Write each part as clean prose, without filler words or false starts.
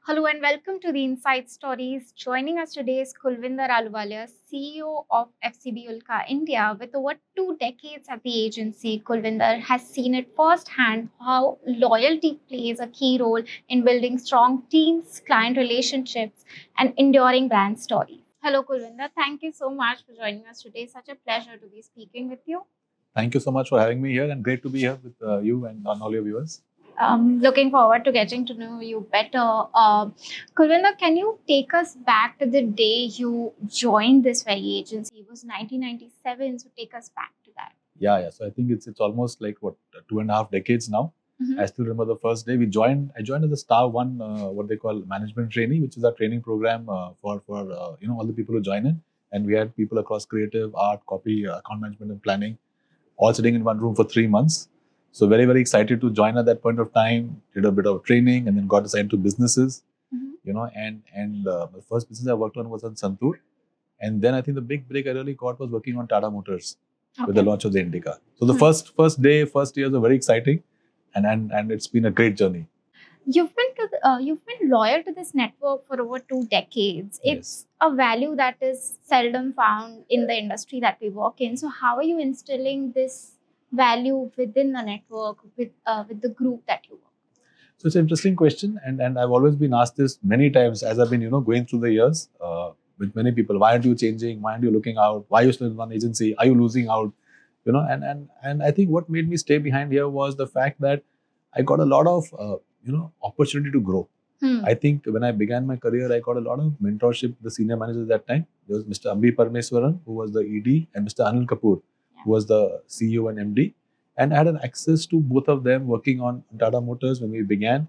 Hello and welcome to the Inside Stories. Joining us today is Kulvinder Ahluwalia, CEO of FCB Ulka India. With over 2 decades at the agency, Kulvinder has seen it firsthand how loyalty plays a key role in building strong teams, client relationships, and enduring brand stories. Hello, Kulvinder. Thank you so much for joining us today. Such a pleasure to be speaking with you. Thank you so much for having me here, and great to be here with you and on all your viewers. Looking forward to getting to know you better. Kulvinder, can you take us back to the day you joined this very agency? It was 1997, so take us back to that. Yeah. So I think it's almost like 2.5 decades now. I still remember the first day we joined. I joined as a star one, what they call management trainee, which is our training program for all the people who join in. And we had people across creative, art, copy, account management, and planning, all sitting in one room for 3 months. So very, very excited to join at that point of time. Did a bit of training and then got assigned to businesses. And the first business I worked on was on Santur. And then I think the big break I really got was working on Tata Motors with the launch of the Indica. So the first years were very exciting, and it's been a great journey. You've been loyal to this network for over 2 decades. Yes. It's a value that is seldom found in the industry that we work in. So how are you instilling this value within the network with the group that you work? So it's an interesting question, and I've always been asked this many times as I've been going through the years with many people. Why aren't you changing? Why aren't you looking out? Why are you still in one agency? Are you losing out? And I think what made me stay behind here was the fact that I got a lot of opportunity to grow. I think when I began my career, I got a lot of mentorship. The senior managers at that time, there was Mr. Ambi Parmeswaran, who was the ED, and Mr. Anil Kapoor, who was the CEO and MD. And I had an access to both of them working on Tata Motors when we began.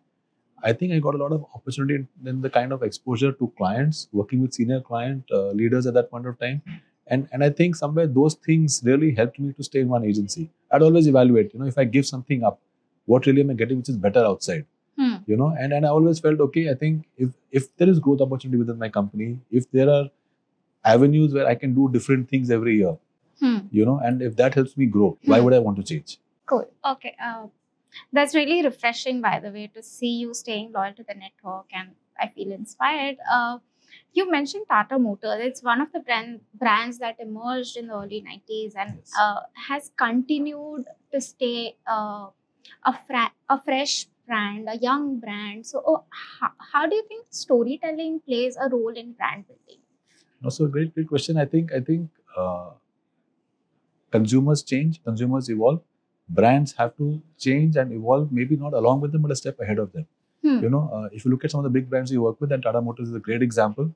I think I got a lot of opportunity in the kind of exposure to clients, working with senior client leaders at that point of time. And I think somewhere those things really helped me to stay in one agency. I'd always evaluate, if I give something up, what really am I getting which is better outside? And I always felt, okay, I think if there is growth opportunity within my company, if there are avenues where I can do different things every year, and if that helps me grow, why would I want to change? Cool. Okay. That's really refreshing, by the way, to see you staying loyal to the network, and I feel inspired. You mentioned Tata Motors. It's one of the brands that emerged in the early 90s and Yes. has continued to stay a fresh brand, a young brand. So, how do you think storytelling plays a role in brand building? Also, great question. I think consumers change, consumers evolve. Brands have to change and evolve, maybe not along with them, but a step ahead of them. If you look at some of the big brands you work with, and Tata Motors is a great example.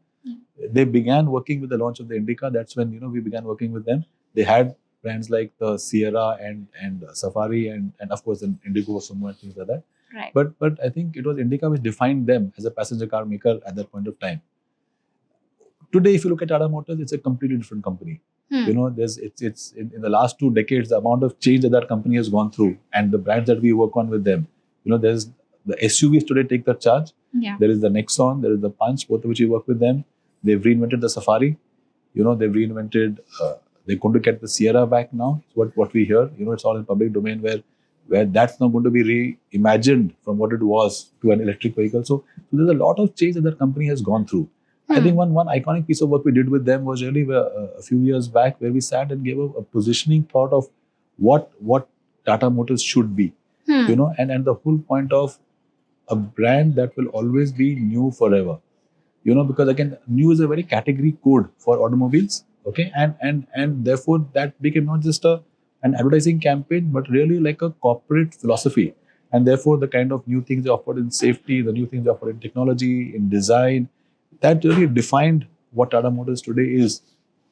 They began working with the launch of the Indica. That's when we began working with them. They had brands like the Sierra and Safari and of course the Indigo, Sumo, and things like that. Right. But I think it was Indica which defined them as a passenger car maker at that point of time. Today, if you look at Tata Motors, it's a completely different company. It's in the last 2 decades, the amount of change that company has gone through, and the brands that we work on with them. There's the SUVs today take the charge. Yeah. There is the Nexon, there is the Punch, both of which we work with them. They've reinvented the Safari. They've reinvented. They're going to get the Sierra back now. It's what we hear. It's all in public domain where that's now going to be reimagined from what it was to an electric vehicle. So there's a lot of change that company has gone through. I think one iconic piece of work we did with them was really a few years back, where we sat and gave a positioning thought of what Tata Motors should be. And the whole point of a brand that will always be new forever. Because again, new is a very category code for automobiles. Okay, and therefore that became not just an advertising campaign, but really like a corporate philosophy. And therefore the kind of new things they offered in safety, the new things they offered in technology, in design, that really defined what Tata Motors today is,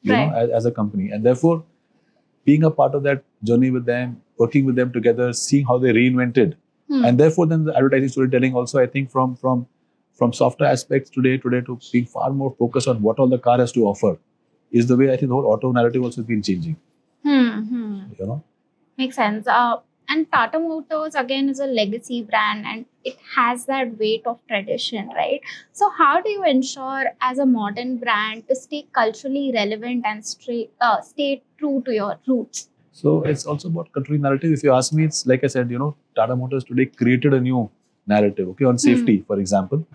as a company. And therefore, being a part of that journey with them, working with them together, seeing how they reinvented, and therefore then the advertising storytelling also, I think from softer aspects today to being far more focused on what all the car has to offer, is the way I think the whole auto narrative also has been changing. Makes sense. And Tata Motors again is a legacy brand and it has that weight of tradition, right? So how do you ensure as a modern brand to stay culturally relevant and stay true to your roots? So it's also about controlling narrative. If you ask me, it's like I said, Tata Motors today created a new narrative, okay, on safety, for example,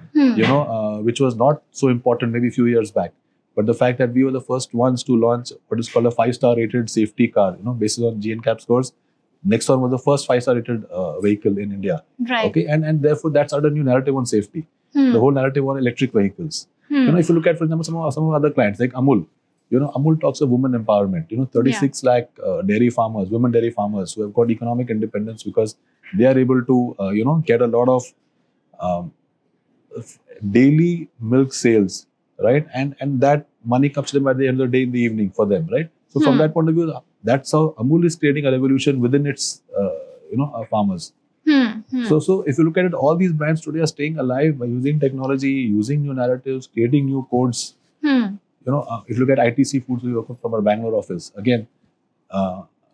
which was not so important maybe a few years back. But the fact that we were the first ones to launch what is called a 5-star rated safety car, based on GNCAP scores. Nexon was the first 5-star rated vehicle in India. Right. Okay, and therefore that started a new narrative on safety. The whole narrative on electric vehicles. If you look at, for example, some of other clients like Amul, Amul talks of women empowerment. 36 lakh dairy farmers, women dairy farmers who have got economic independence because they are able to, get a lot of um, daily milk sales, right? And that money comes to them at the end of the day in the evening for them, right? So from that point of view, that's how Amul is creating a revolution within its, farmers. So if you look at it, all these brands today are staying alive by using technology, using new narratives, creating new codes. If you look at ITC Foods, we work from our Bangalore office. Again,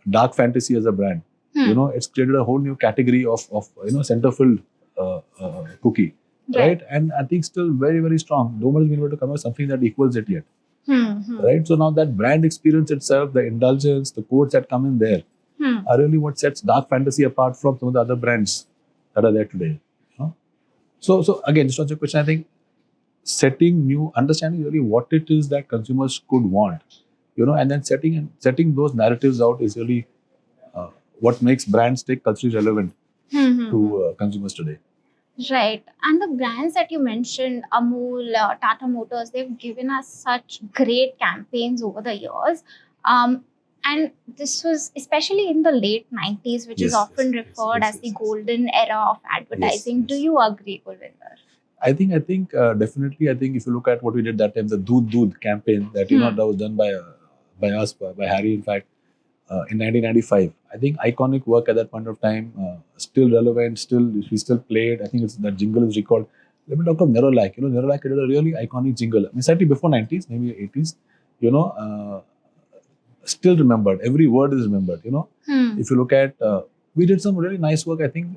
Dark Fantasy as a brand, it's created a whole new category of center-filled cookie, right? And I think still very, very strong. No one has been able to come up with something that equals it yet, right? So now that brand experience itself, the indulgence, the codes that come in there, are really what sets Dark Fantasy apart from some of the other brands that are there today. So again, just on your question, I think understanding really what it is that consumers could want, and then setting those narratives out is really what makes brands stay culturally relevant to consumers today. Right. And the brands that you mentioned, Amul, Tata Motors, they've given us such great campaigns over the years. And this was especially in the late 90s, which is often referred as the golden era of advertising. Do you agree, Kulvinder? I think definitely. I think if you look at what we did that time, the Doodh campaign that that was done by us, by Harry, in fact, in 1995. I think iconic work at that point of time, still relevant, we still played. I think that jingle is recalled. Let me talk of Nerolac. Nerolac did a really iconic jingle. I mean, slightly before 90s, maybe 80s. Still remembered. Every word is remembered. If you look at, we did some really nice work. I think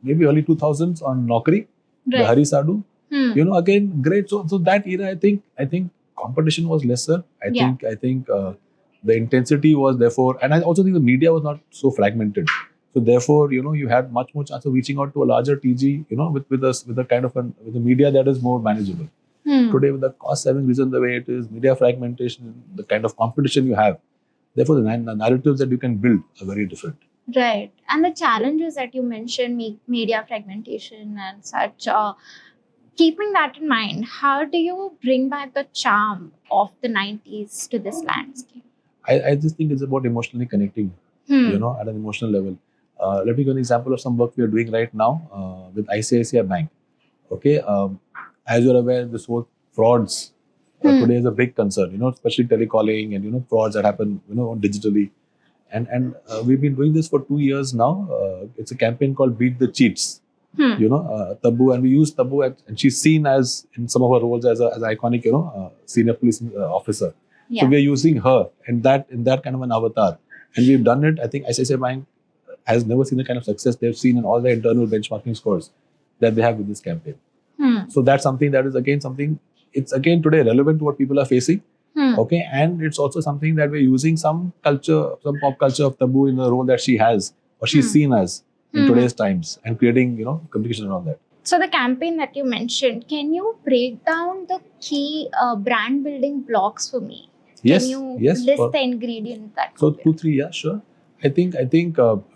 maybe early 2000s on Naukri. The Hari Sadhu, again, great. So that era, I think competition was lesser. I think the intensity was therefore, and I also think the media was not so fragmented. So therefore, you had much more chance of reaching out to a larger TG, with a media that is more manageable. Today, with the cost having risen the way it is, media fragmentation, the kind of competition you have, therefore the narratives that you can build are very different. Right. And the challenges that you mentioned, media fragmentation and such, keeping that in mind, how do you bring back the charm of the 90s to this landscape? I just think it's about emotionally connecting, at an emotional level. Let me give an example of some work we are doing right now with ICICI Bank. Okay. As you're aware, this whole frauds today is a big concern, especially telecalling and, frauds that happen, digitally. And we've been doing this for 2 years now. It's a campaign called Beat the Cheats. Tabu, and we use Tabu, and she's seen as in some of her roles as an iconic, senior police officer. Yeah. So we are using her in that kind of an avatar, and we've done it. I think ICICI Bank has never seen the kind of success they've seen in all the internal benchmarking scores that they have with this campaign. So that's something that is it's again today relevant to what people are facing. Okay, and it's also something that we're using some pop culture of Tabu in the role that she has or she's seen as in today's times, and creating communication around that. So the campaign that you mentioned, can you break down the key brand building blocks for me? Yes. Can you list the ingredients that? So 2-3, yeah, sure. I think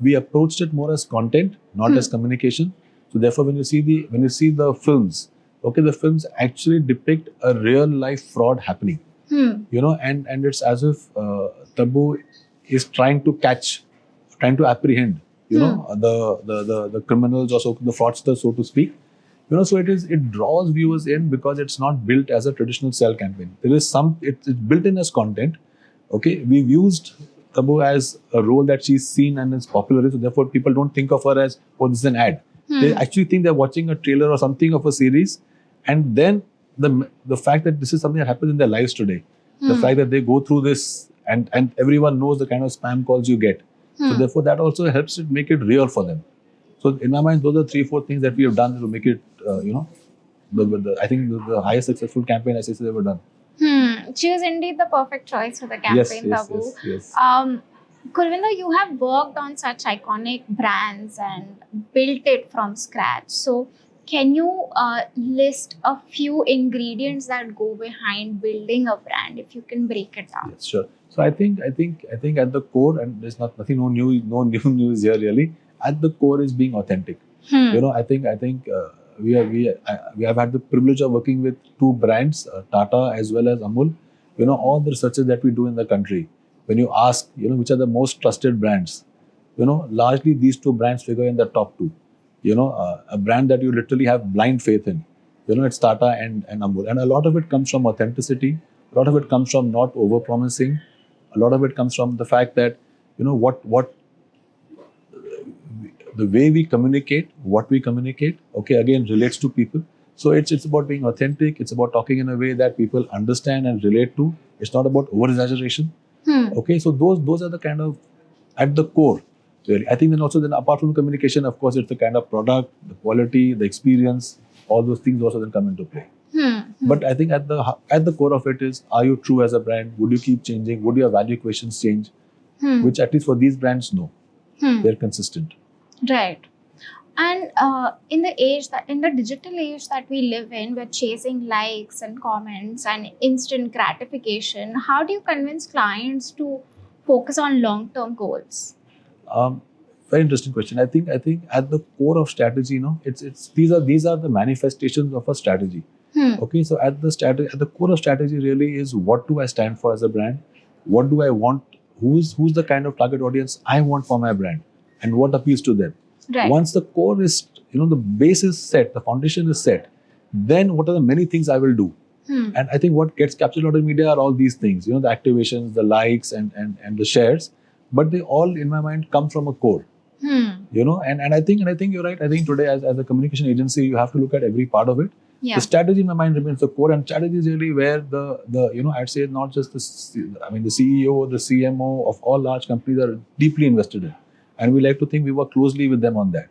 we approached it more as content, not as communication. So therefore, when you see the films, okay, the films actually depict a real life fraud happening. And it's as if Tabu is trying to apprehend, the criminals or so, the fraudsters, so to speak. So it draws viewers in because it's not built as a traditional sell campaign. It's built in as content. Okay, we've used Tabu as a role that she's seen and is popular, so therefore people don't think of her as, oh, this is an ad. They actually think they're watching a trailer or something of a series, and then the fact that this is something that happens in their lives today, the fact that they go through this and everyone knows the kind of spam calls you get. So therefore that also helps it make it real for them. So in my mind, those are 3-4 things that we have done to make it, I think the highest successful campaign ICICI has ever done. She was indeed the perfect choice for the campaign, Tabu. Yes. Kulvinder, you have worked on such iconic brands and built it from scratch. So, can you list a few ingredients that go behind building a brand? If you can break it down. Yes, sure. So I think at the core, and there's nothing no new news here really. At the core is being authentic. Hmm. I think we have had the privilege of working with two brands, Tata as well as Amul. All the researches that we do in the country, when you ask, which are the most trusted brands, largely these two brands figure in the top two. A brand that you literally have blind faith in. It's Tata and Amul, and a lot of it comes from authenticity. A lot of it comes from not over promising. A lot of it comes from the fact that what the way we communicate, what we communicate, okay, again relates to people. So it's about being authentic. It's about talking in a way that people understand and relate to. It's not about over exaggeration. Hmm. Okay, so those are the kind of at the core. Really, I think then apart from communication, of course, it's the kind of product, the quality, the experience, all those things also then come into play. Hmm. But I think at the core of it is, are you true as a brand? Would you keep changing? Would your value equations change? Hmm. Which at least for these brands, no, Hmm. they're consistent. Right. And in the digital age that we live in, we're chasing likes and comments and instant gratification. How do you convince clients to focus on long-term goals? Um, Very interesting question. I think at the core of strategy, it's these are the manifestations of a strategy. Hmm. Okay, so at the core of strategy really is, what do I stand for as a brand? What do I want? Who's the kind of target audience I want for my brand, and what appeals to them? Right. Once the core is, the base is set, the foundation is set, then what are the many things I will do? Hmm. And I think what gets captured out of media are all these things, the activations, the likes, and the shares, but they all, in my mind, come from a core. Hmm. And I think you're right. I think today, as a communication agency, you have to look at every part of it. Yeah. The strategy in my mind remains the core, and strategy is really where the I'd say not just the CEO, the CMO of all large companies are deeply invested in, and we like to think we work closely with them on that,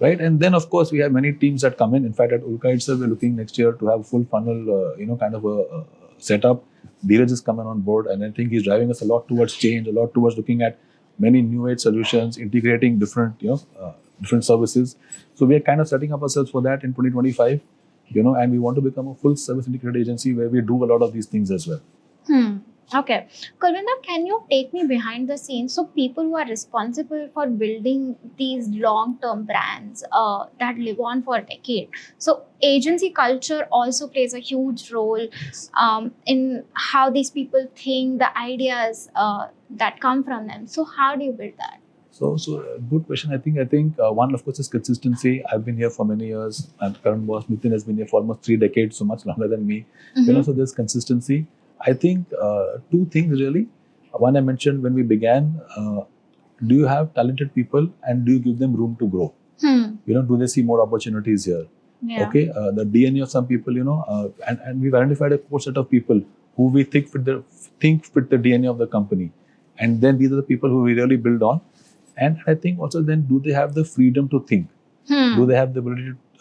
right? And then of course we have many teams that come in. In fact, at Ulka itself, we're looking next year to have full funnel, kind of a setup. Dheeraj is coming on board, and I think he's driving us a lot towards change, a lot towards looking at many new age solutions, integrating different services. So we are kind of setting up ourselves for that in 2025, and we want to become a full service integrated agency where we do a lot of these things as well. Hmm. Okay. Kulvinder, can you take me behind the scenes? So, people who are responsible for building these long-term brands that live on for a decade. So, agency culture also plays a huge role in how these people think, the ideas that come from them. So, how do you build that? So good question. I think one, of course, is consistency. I've been here for many years, and current boss Nitin has been here for almost 3 decades, so much longer than me. Mhm. So there's consistency. I think two things really. One, I mentioned when we began. Do you have talented people, and do you give them room to grow? Hmm. Do they see more opportunities here? Yeah. Okay, the DNA of some people, and we've identified a core set of people who we think fit the DNA of the company, and then these are the people who we really build on. And I think also then, do they have the freedom to think? Hmm. Do they have the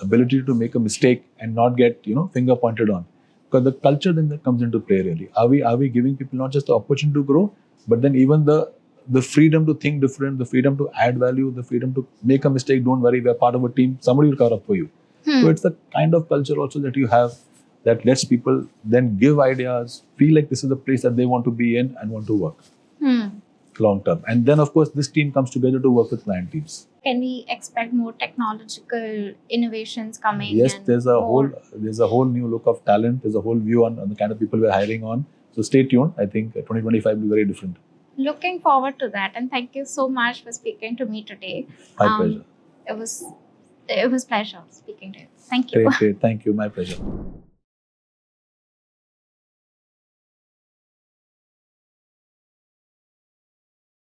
ability to make a mistake and not get finger pointed on? Because the culture then that comes into play really. Are we giving people not just the opportunity to grow, but then even the freedom to think different, the freedom to add value, the freedom to make a mistake? Don't worry, we're part of a team. Somebody will cover up for you. Hmm. So it's the kind of culture also that you have that lets people then give ideas, feel like this is the place that they want to be in and want to work Hmm. long term. And then of course this team comes together to work with client teams. Can we expect more technological innovations coming? Yes, and there's more? a whole new look of talent. There's a whole view on the kind of people we're hiring on. So stay tuned. I think 2025 will be very different. Looking forward to that, and thank you so much for speaking to me today. My pleasure. It was pleasure speaking to you. Thank you. Great. Thank you. My pleasure.